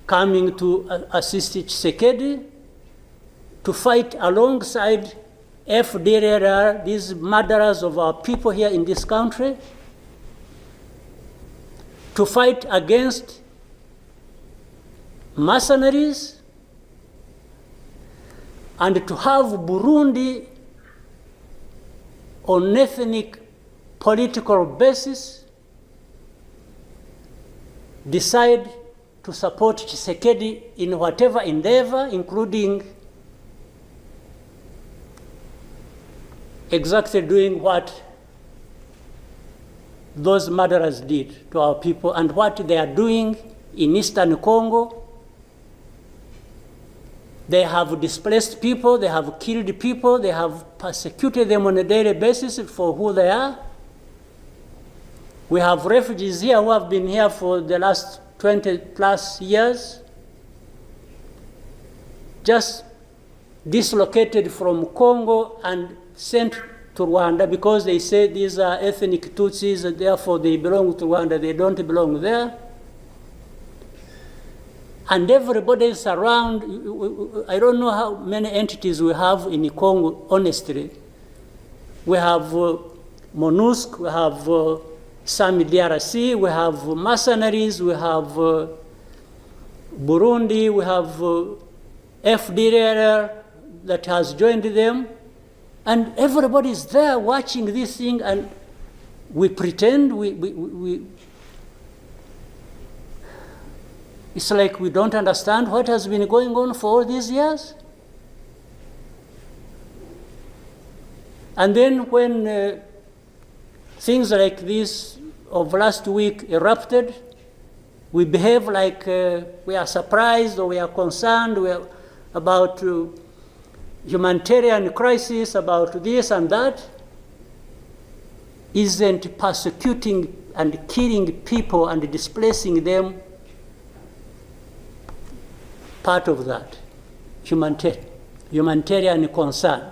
coming to assist Tshisekedi to fight alongside FDLR, these murderers of our people here in this country, to fight against mercenaries, and to have Burundi on ethnic political basis decide to support Tshisekedi in whatever endeavor, including exactly doing what those murderers did to our people and what they are doing in Eastern Congo. They have displaced people, they have killed people, they have persecuted them on a daily basis for who they are. We have refugees here who have been here for the last 20 plus years, just dislocated from Congo and sent to Rwanda because they say these are ethnic Tutsis and therefore they belong to Rwanda, they don't belong there. And everybody is around. I don't know how many entities we have in Congo, honestly. We have MONUSC, we have SAMI DRC, we have mercenaries, we have Burundi, we have FDLR that has joined them. And everybody is there watching this thing, and we pretend it's like we don't understand what has been going on for all these years. And then when things like this of last week erupted, we behave like we are surprised or we are concerned about humanitarian crisis, about this and that. Isn't persecuting and killing people and displacing them part of that humanitarian concern?